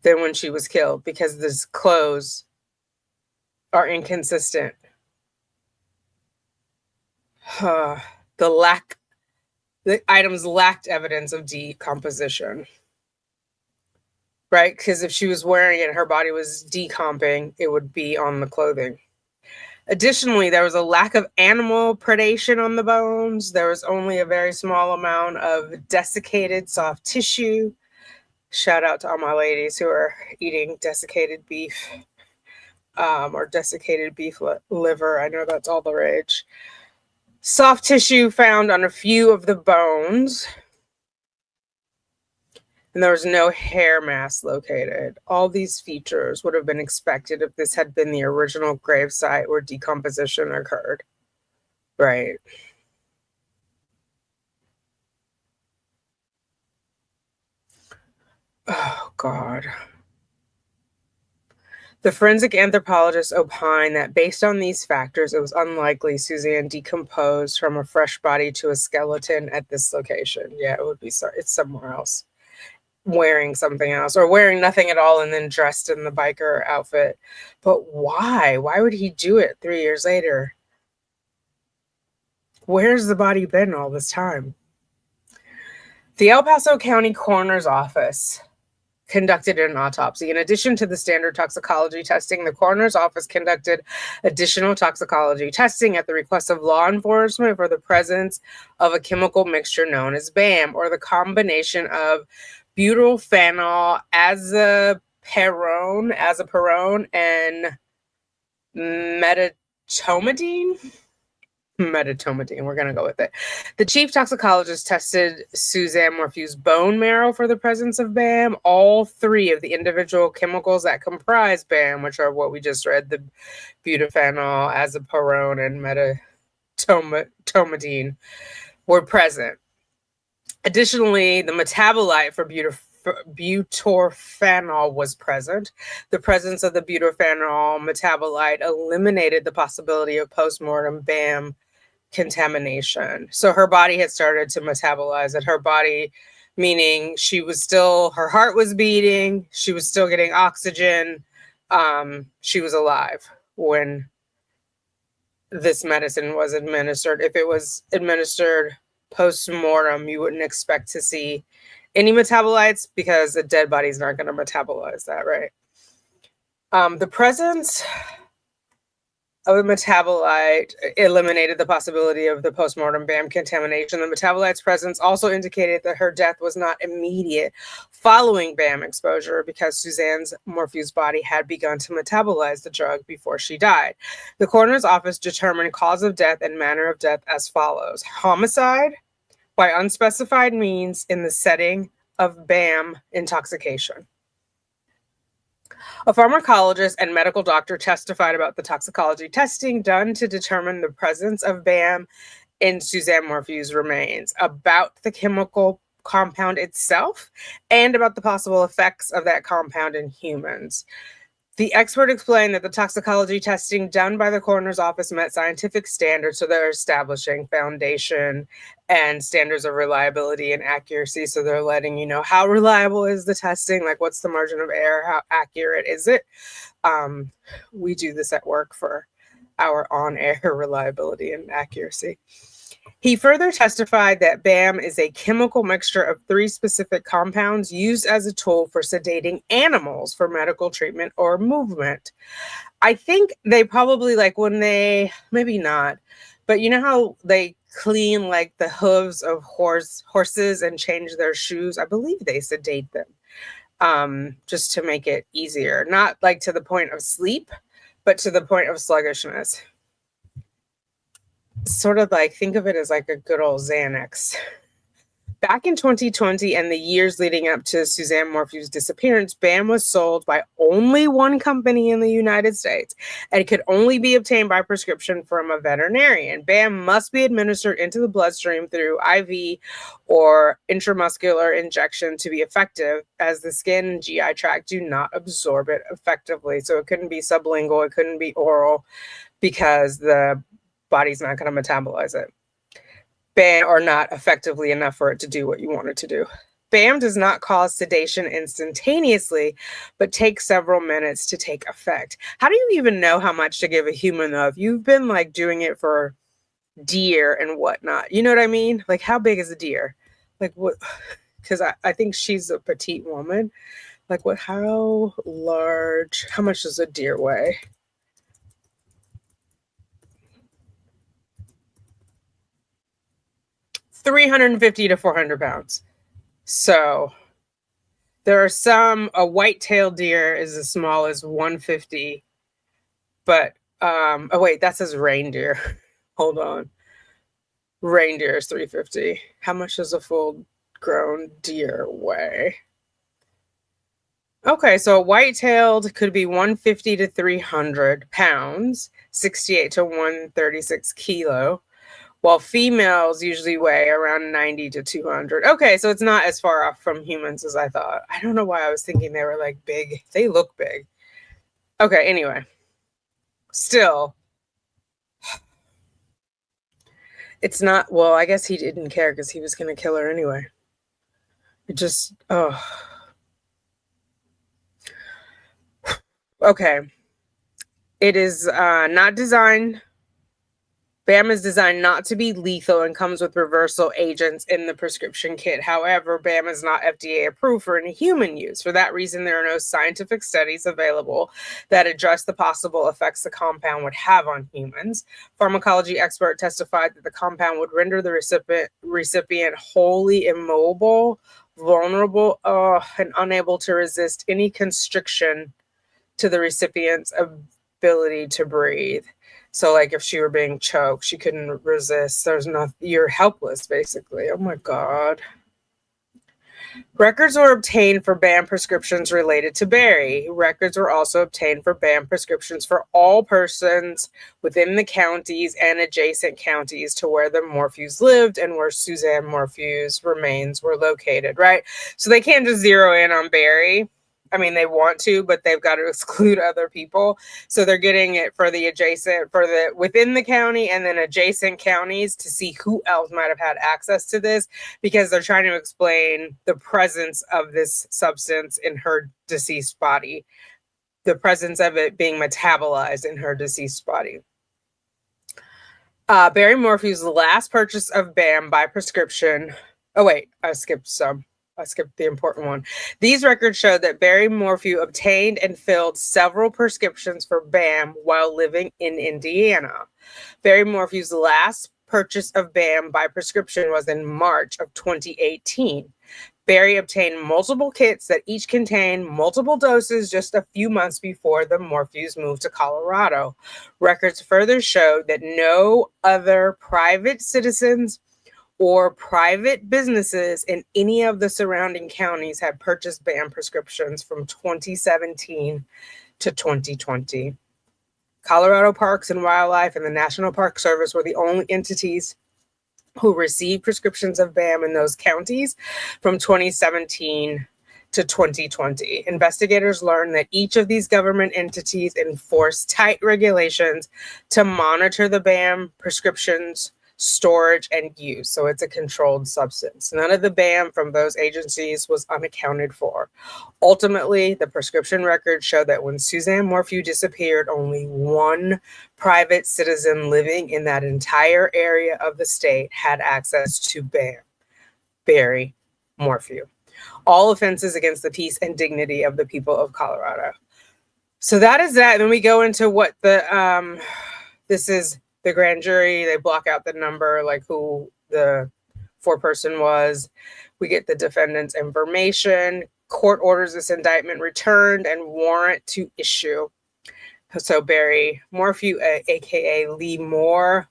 than when she was killed because these clothes are inconsistent. The items lacked evidence of decomposition. Right? Because if she was wearing it, her body was decomping, it would be on the clothing. Additionally, there was a lack of animal predation on the bones. There was only a very small amount of desiccated soft tissue. Shout out to all my ladies who are eating desiccated beef or desiccated beef liver. I know that's all the rage. Soft tissue found on a few of the bones. And there was no hair mass located. All these features would have been expected if this had been the original gravesite where decomposition occurred. Right. Oh, God. The forensic anthropologist opined that based on these factors, it was unlikely Suzanne decomposed from a fresh body to a skeleton at this location. Yeah, it would be. It's somewhere else. Wearing something else or wearing nothing at all and then dressed in the biker outfit. But why? Why would he do it 3 years later? Where's the body been all this time? The El Paso County Coroner's Office conducted an autopsy. In addition to the standard toxicology testing, the coroner's office conducted additional toxicology testing at the request of law enforcement for the presence of a chemical mixture known as BAM, or the combination of butylphenyl azaparone, and metatomidine. We're going to go with it. The chief toxicologist tested Suzanne Morphew's bone marrow for the presence of BAM. All three of the individual chemicals that comprise BAM, which are what we just read, the butylphenyl azaparone and metatomidine, were present. Additionally, the metabolite for butorphanol was present. The presence of the butorphanol metabolite eliminated the possibility of postmortem BAM contamination. So her body had started to metabolize it. Her body, meaning her heart was beating, she was still getting oxygen. She was alive when this medicine was administered. If it was administered post-mortem, you wouldn't expect to see any metabolites because a dead body is not going to metabolize that, right? The presence of a metabolite eliminated the possibility of the postmortem BAM contamination. The metabolite's presence also indicated that her death was not immediate following BAM exposure because Suzanne Morphew's body had begun to metabolize the drug before she died. The coroner's office determined cause of death and manner of death as follows: homicide by unspecified means in the setting of BAM intoxication. A pharmacologist and medical doctor testified about the toxicology testing done to determine the presence of BAM in Suzanne Morphew's remains, about the chemical compound itself, and about the possible effects of that compound in humans. The expert explained that the toxicology testing done by the coroner's office met scientific standards, so they're establishing foundation and standards of reliability and accuracy. So they're letting you know how reliable is the testing, like what's the margin of error, how accurate is it. We do this at work for our on-air reliability and accuracy. He further testified that BAM is a chemical mixture of 3 specific compounds used as a tool for sedating animals for medical treatment or movement. I think they probably, like, when they, maybe not, but you know how they clean like the hooves of horses and change their shoes? I believe they sedate them just to make it easier. Not like to the point of sleep, but to the point of sluggishness. Sort of like, think of it as like a good old Xanax. Back in 2020 and the years leading up to Suzanne Morphew's disappearance, BAM was sold by only one company in the United States, and it could only be obtained by prescription from a veterinarian. BAM must be administered into the bloodstream through IV or intramuscular injection to be effective, as the skin and GI tract do not absorb it effectively. So it couldn't be sublingual, it couldn't be oral, because the body's not going to metabolize it. BAM or not effectively enough for it to do what you want it to do. BAM does not cause sedation instantaneously, but takes several minutes to take effect. How do you even know how much to give a human though? If you've been like doing it for deer and whatnot, you know what I mean? Like how big is a deer? Like what? Because I think she's a petite woman. Like what, how large, how much does a deer weigh? $350 to $400. So there are some, a white-tailed deer is as small as 150, but, oh wait, that says reindeer. Hold on. Reindeer is 350. How much does a full-grown deer weigh? Okay, so a white-tailed could be 150 to 300 pounds, 68 to 136 kilo. While females usually weigh around 90 to 200. Okay, so it's not as far off from humans as I thought. I don't know why I was thinking they were like big. They look big. Okay, anyway. Still. It's not, well, I guess he didn't care because he was going to kill her anyway. It just, oh. Okay. It is not designed. BAM is designed not to be lethal and comes with reversal agents in the prescription kit. However, BAM is not FDA approved for any human use. For that reason, there are no scientific studies available that address the possible effects the compound would have on humans. Pharmacology expert testified that the compound would render the recipient wholly immobile, vulnerable, and unable to resist any constriction to the recipient's ability to breathe. So like if she were being choked, she couldn't resist. There's nothing, you're helpless basically. Oh my God. Records were obtained for BAM prescriptions related to Barry. Records were also obtained for BAM prescriptions for all persons within the counties and adjacent counties to where the Morphews lived and where Suzanne Morphew's remains were located, right? So they can't just zero in on Barry. I mean, they want to, but they've got to exclude other people. So they're getting it for the adjacent, for the within the county and then adjacent counties to see who else might have had access to this, because they're trying to explain the presence of this substance in her deceased body, the presence of it being metabolized in her deceased body. Barry Morphew's last purchase of BAM by prescription. Oh, wait, I skipped the important one. These records show that Barry Morphew obtained and filled several prescriptions for BAM while living in Indiana. Barry Morphew's last purchase of BAM by prescription was in March of 2018. Barry obtained multiple kits that each contained multiple doses just a few months before the Morphews moved to Colorado. Records further showed that no other private citizens or private businesses in any of the surrounding counties had purchased BAM prescriptions from 2017 to 2020. Colorado Parks and Wildlife and the National Park Service were the only entities who received prescriptions of BAM in those counties from 2017 to 2020. Investigators learned that each of these government entities enforce tight regulations to monitor the BAM prescriptions, storage, and use. So it's a controlled substance. None of the BAM from those agencies was unaccounted for. Ultimately, the prescription records show that when Suzanne Morphew disappeared, only one private citizen living in that entire area of the state had access to BAM, Barry Morphew. All offenses against the peace and dignity of the people of Colorado. So that is that. Then we go into what the, this is the grand jury. They block out the number, like who the foreperson was. We get the defendant's information. Court orders this indictment returned and warrant to issue. So Barry Morphew, aka Lee Moore,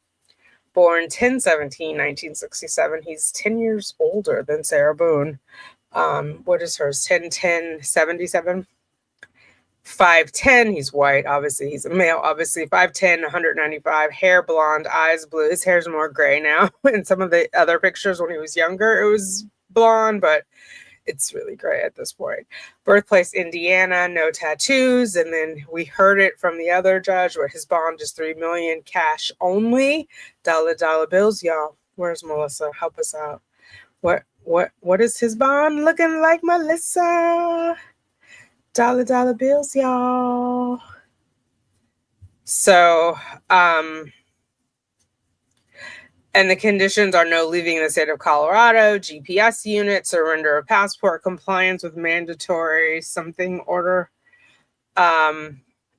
born 10/17/1967. He's 10 years older than Sarah Boone. What is hers? 10/10/77. 5'10", he's white, obviously he's a male, obviously 5'10", 195, hair blonde, eyes blue. His hair's more gray now. In some of the other pictures when he was younger, it was blonde, but it's really gray at this point. Birthplace, Indiana, no tattoos. And then we heard it from the other judge where his bond is $3 million, cash only, dollar bills. Y'all, where's Melissa? Help us out. What is his bond looking like, Melissa? Dollar bills, y'all. So, and the conditions are no leaving the state of Colorado, GPS unit, surrender of passport, compliance with mandatory something order,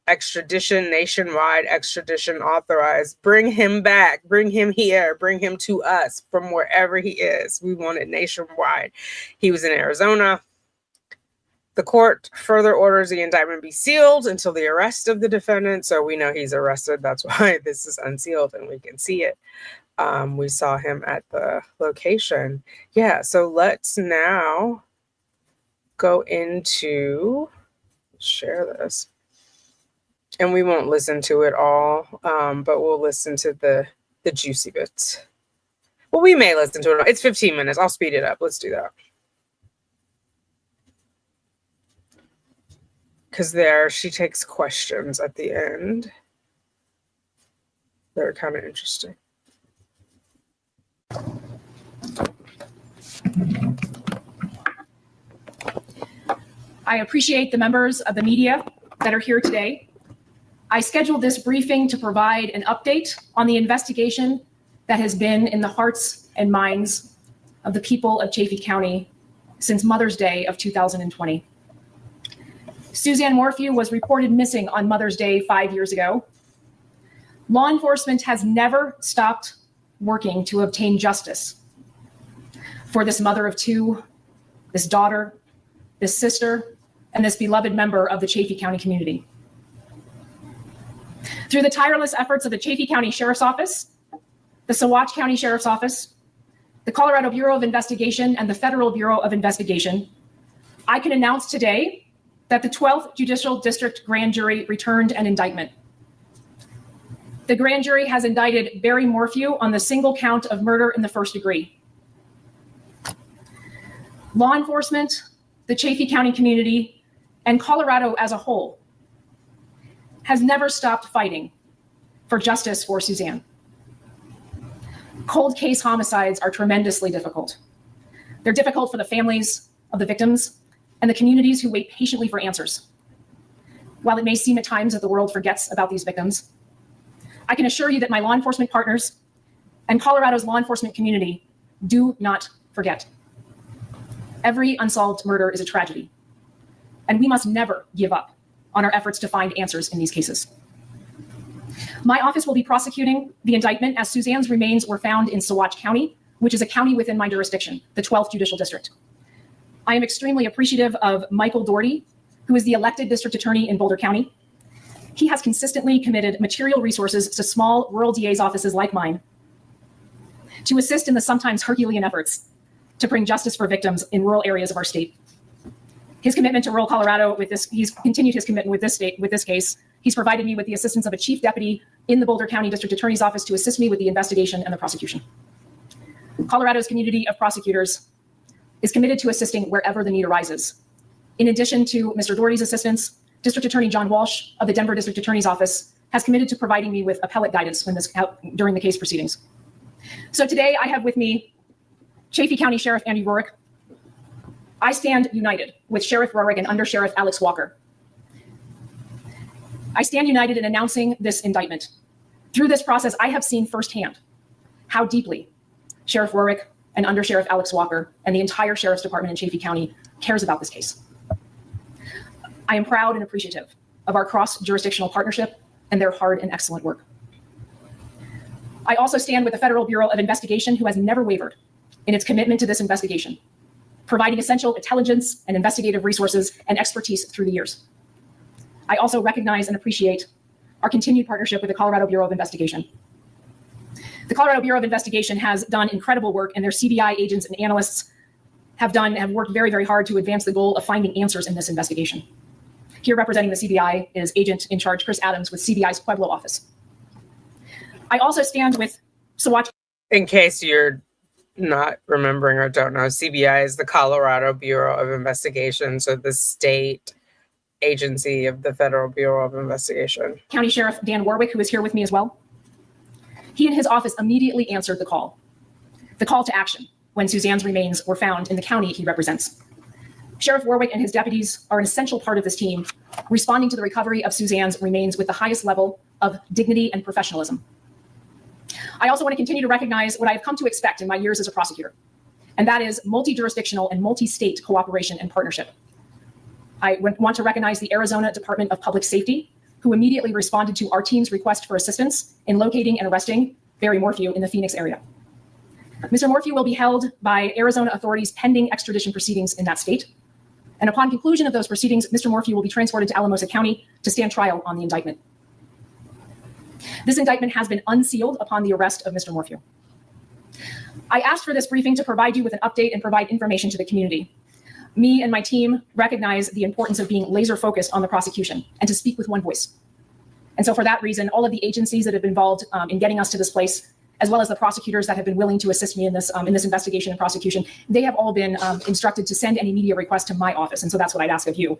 extradition, nationwide extradition authorized. Bring him back, bring him here, bring him to us from wherever he is. We want it nationwide. He was in Arizona. The court further orders the indictment be sealed until the arrest of the defendant. So we know he's arrested. That's why this is unsealed and we can see it. We saw him at the location. Yeah, so let's now go into, share this. And we won't listen to it all, but we'll listen to the juicy bits. Well, we may listen to it. It's 15 minutes. I'll speed it up. Let's do that. Because she takes questions at the end. They're kind of interesting. I appreciate the members of the media that are here today. I scheduled this briefing to provide an update on the investigation that has been in the hearts and minds of the people of Chaffee County since Mother's Day of 2020. Suzanne Morphew was reported missing on Mother's Day 5 years ago. Law enforcement has never stopped working to obtain justice for this mother of two, this daughter, this sister, and this beloved member of the Chaffee County community. Through the tireless efforts of the Chaffee County Sheriff's Office, the Saguache County Sheriff's Office, the Colorado Bureau of Investigation, and the Federal Bureau of Investigation, I can announce today that the 12th Judicial District Grand Jury returned an indictment. The grand jury has indicted Barry Morphew on the single count of murder in the first degree. Law enforcement, the Chaffee County community, and Colorado as a whole has never stopped fighting for justice for Suzanne. Cold case homicides are tremendously difficult. They're difficult for the families of the victims and the communities who wait patiently for answers. While it may seem at times that the world forgets about these victims, I can assure you that my law enforcement partners and Colorado's law enforcement community do not forget. Every unsolved murder is a tragedy, and we must never give up on our efforts to find answers in these cases. My office will be prosecuting the indictment as Suzanne's remains were found in Saguache County, which is a county within my jurisdiction, the 12th Judicial District. I am extremely appreciative of Michael Doherty, who is the elected district attorney in Boulder County. He has consistently committed material resources to small rural DA's offices like mine to assist in the sometimes Herculean efforts to bring justice for victims in rural areas of our state. His commitment to rural Colorado he's continued his commitment with this case. He's provided me with the assistance of a chief deputy in the Boulder County District Attorney's Office to assist me with the investigation and the prosecution. Colorado's community of prosecutors is committed to assisting wherever the need arises. In addition to Mr. Doherty's assistance, District Attorney John Walsh of the Denver District Attorney's Office has committed to providing me with appellate guidance during the case proceedings. So today I have with me Chaffee County Sheriff Andy Rorick. I stand united with Sheriff Rorick and Under Sheriff Alex Walker. I stand united in announcing this indictment. Through this process, I have seen firsthand how deeply Sheriff Rorick and Under Sheriff Alex Walker and the entire Sheriff's Department in Chaffee County cares about this case. I am proud and appreciative of our cross-jurisdictional partnership and their hard and excellent work. I also stand with the Federal Bureau of Investigation, who has never wavered in its commitment to this investigation, providing essential intelligence and investigative resources and expertise through the years. I also recognize and appreciate our continued partnership with the Colorado Bureau of Investigation. The Colorado Bureau of Investigation has done incredible work, and their CBI agents and analysts have worked very, very hard to advance the goal of finding answers in this investigation. Here representing the CBI is Agent in Charge Chris Adams with CBI's Pueblo office. I also stand with Sawachi. In case you're not remembering or don't know, CBI is the Colorado Bureau of Investigation, so the state agency of the Federal Bureau of Investigation. County Sheriff Dan Warwick, who is here with me as well. He and his office immediately answered the call to action when Suzanne's remains were found in the county he represents. Sheriff Warwick and his deputies are an essential part of this team, responding to the recovery of Suzanne's remains with the highest level of dignity and professionalism. I also want to continue to recognize what I've come to expect in my years as a prosecutor, and that is multi-jurisdictional and multi-state cooperation and partnership. I want to recognize the Arizona Department of Public Safety, who immediately responded to our team's request for assistance in locating and arresting Barry Morphew in the Phoenix area. Mr. Morphew will be held by Arizona authorities pending extradition proceedings in that state. And upon conclusion of those proceedings, Mr. Morphew will be transported to Alamosa County to stand trial on the indictment. This indictment has been unsealed upon the arrest of Mr. Morphew. I asked for this briefing to provide you with an update and provide information to the community. Me and my team recognize the importance of being laser focused on the prosecution and to speak with one voice. And so for that reason, all of the agencies that have been involved in getting us to this place, as well as the prosecutors that have been willing to assist me in this investigation and prosecution, they have all been instructed to send any media requests to my office. And so that's what I'd ask of you.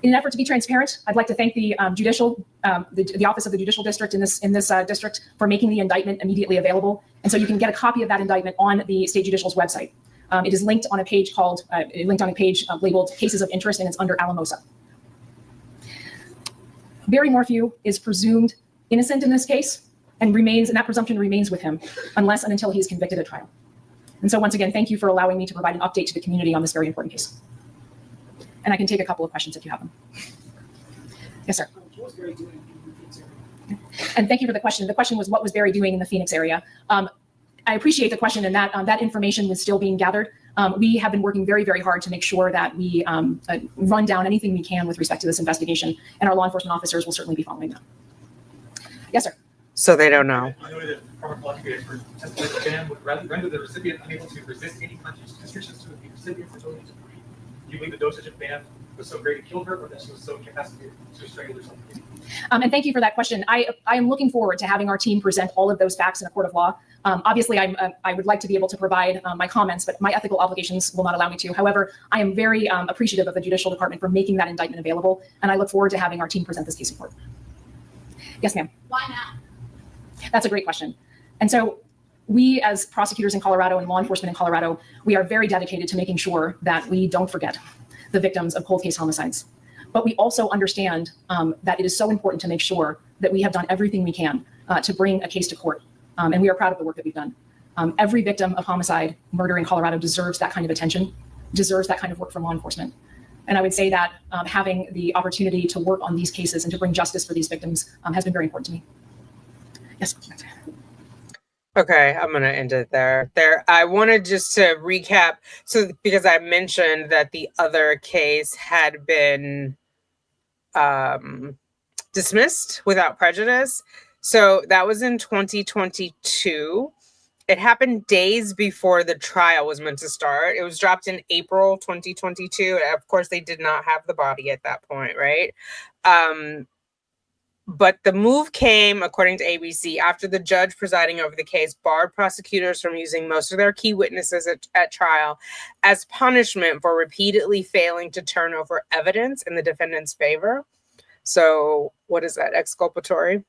In an effort to be transparent, I'd like to thank the Office of the Judicial District in this district for making the indictment immediately available. And so you can get a copy of that indictment on the State Judicial's website. It is linked on a page labeled Cases of Interest, and it's under Alamosa. Barry Morphew is presumed innocent in this case and that presumption remains with him unless and until he is convicted at trial. And so once again, thank you for allowing me to provide an update to the community on this very important case. And I can take a couple of questions if you have them. Yes, sir. What was Barry doing in the Phoenix area? And thank you for the question. The question was, what was Barry doing in the Phoenix area? I appreciate the question, and that information was still being gathered. We have been working very, very hard to make sure that we run down anything we can with respect to this investigation, and our law enforcement officers will certainly be following that. Yes, sir. So they don't know. I know that pharmacological expert testified that ban would render the recipient unable to resist any conscious constrictions to the recipient's ability to breathe. Do you believe the dosage of ban was so great it killed her, or that she was so incapacitated to strangle herself? And thank you for that question. I am looking forward to having our team present all of those facts in a court of law. Obviously, I would like to be able to provide my comments, but my ethical obligations will not allow me to. However, I am very appreciative of the Judicial Department for making that indictment available, and I look forward to having our team present this case in court. Yes, ma'am. Why now? That's a great question. And so we, as prosecutors in Colorado and law enforcement in Colorado, we are very dedicated to making sure that we don't forget the victims of cold case homicides. But we also understand that it is so important to make sure that we have done everything we can to bring a case to court. And we are proud of the work that we've done. Every victim of homicide, murder in Colorado deserves that kind of attention, deserves that kind of work from law enforcement. And I would say that having the opportunity to work on these cases and to bring justice for these victims has been very important to me. Yes. Okay, I'm going to end it there. I wanted just to recap. So, because I mentioned that the other case had been dismissed without prejudice. So that was in 2022. It happened days before the trial was meant to start. It was dropped in April 2022. Of course, they did not have the body at that point, right? But the move came, according to ABC, after the judge presiding over the case barred prosecutors from using most of their key witnesses at trial as punishment for repeatedly failing to turn over evidence in the defendant's favor. So what is that? Exculpatory.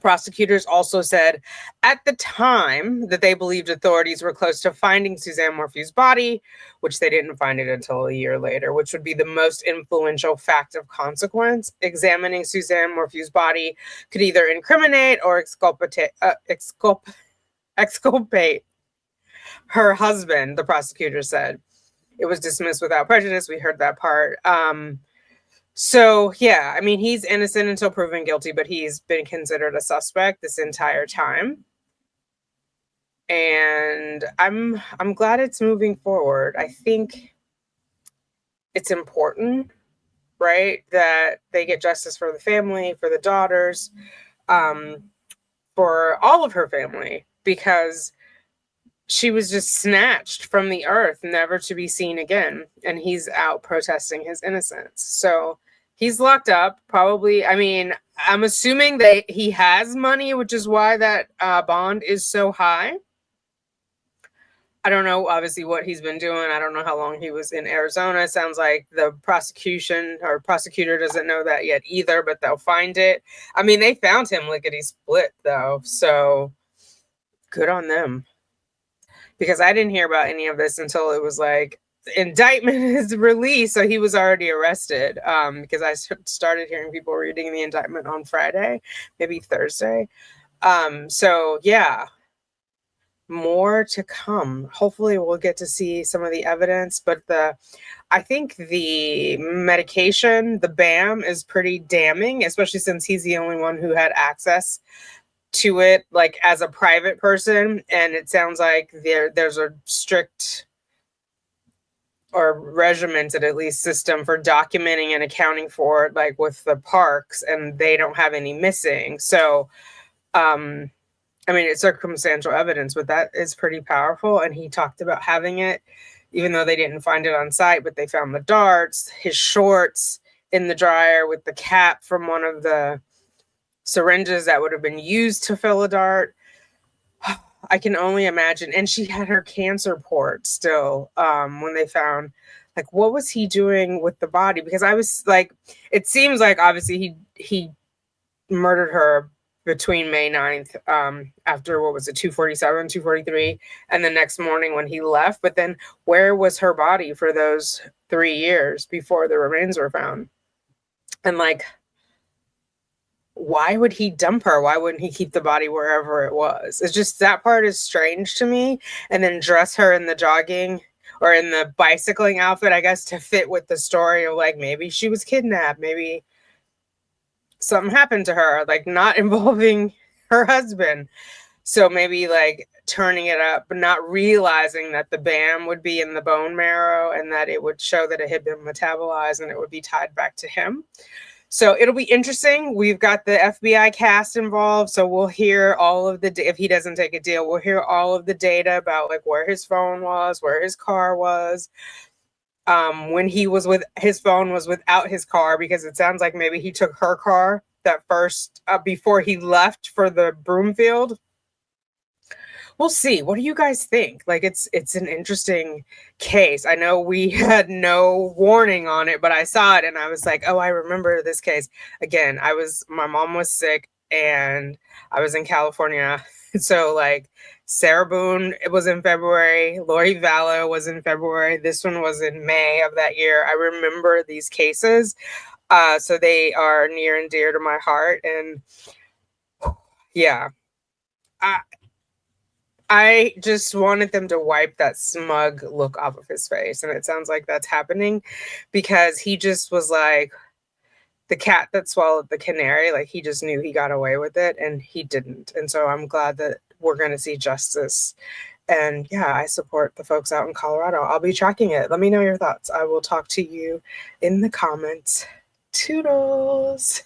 Prosecutors also said at the time that they believed authorities were close to finding Suzanne Morphew's body, which they didn't find it until a year later, which would be the most influential fact of consequence. Examining Suzanne Morphew's body could either incriminate or exculpate her husband, the prosecutor said. It was dismissed without prejudice. We heard that part. So, yeah, I mean, he's innocent until proven guilty, but he's been considered a suspect this entire time. And I'm glad it's moving forward. I think it's important, right, that they get justice for the family, for the daughters. for all of her family, because she was just snatched from the earth, never to be seen again. And he's out protesting his innocence. So he's locked up, probably. I mean, I'm assuming that he has money, which is why that bond is so high. I don't know, obviously, what he's been doing. I don't know how long he was in Arizona. It sounds like the prosecution or prosecutor doesn't know that yet either, but they'll find it. I mean, they found him lickety split, though. So good on them. Because I didn't hear about any of this until it was like the indictment is released. So he was already arrested, because I started hearing people reading the indictment on Friday, maybe Thursday. So yeah, more to come. Hopefully we'll get to see some of the evidence, but I think the medication, the BAM, is pretty damning, especially since he's the only one who had access to it, like as a private person. And it sounds like there's a strict or regimented, at least, system for documenting and accounting for it, like with the parks, and they don't have any missing. So I mean, it's circumstantial evidence, but that is pretty powerful. And he talked about having it, even though they didn't find it on site, but they found the darts, his shorts in the dryer with the cap from one of the syringes that would have been used to fill a dart. I can only imagine. And she had her cancer port still, when they found, like, what was he doing with the body? Because I was like, it seems like obviously he murdered her between May 9th, after, what was it, 2:47, 2:43, and the next morning when he left. But then where was her body for those 3 years before the remains were found? And like, why would he dump her? Why wouldn't he keep the body wherever it was? It's just, that part is strange to me. And then dress her in the jogging or in the bicycling outfit, I guess, to fit with the story of, like, maybe she was kidnapped, maybe something happened to her, like not involving her husband. So maybe like turning it up, but not realizing that the BAM would be in the bone marrow and that it would show that it had been metabolized and it would be tied back to him. So it'll be interesting. We've got the FBI cast involved, so we'll hear all of if he doesn't take a deal, we'll hear all of the data about like where his phone was, where his car was, when he was with his phone was without his car, because it sounds like maybe he took her car that first before he left for the Broomfield. We'll see. What do you guys think? Like, it's an interesting case. I know we had no warning on it, but I saw it and I was like, oh, I remember this case. Again, my mom was sick and I was in California. So like Sarah Boone, it was in February. Lori Vallow was in February. This one was in May of that year. I remember these cases. So they are near and dear to my heart. And yeah, I just wanted them to wipe that smug look off of his face. And it sounds like that's happening, because he just was like the cat that swallowed the canary. Like, he just knew he got away with it and he didn't. And so I'm glad that we're going to see justice. And yeah, I support the folks out in Colorado. I'll be tracking it. Let me know your thoughts. I will talk to you in the comments. Toodles.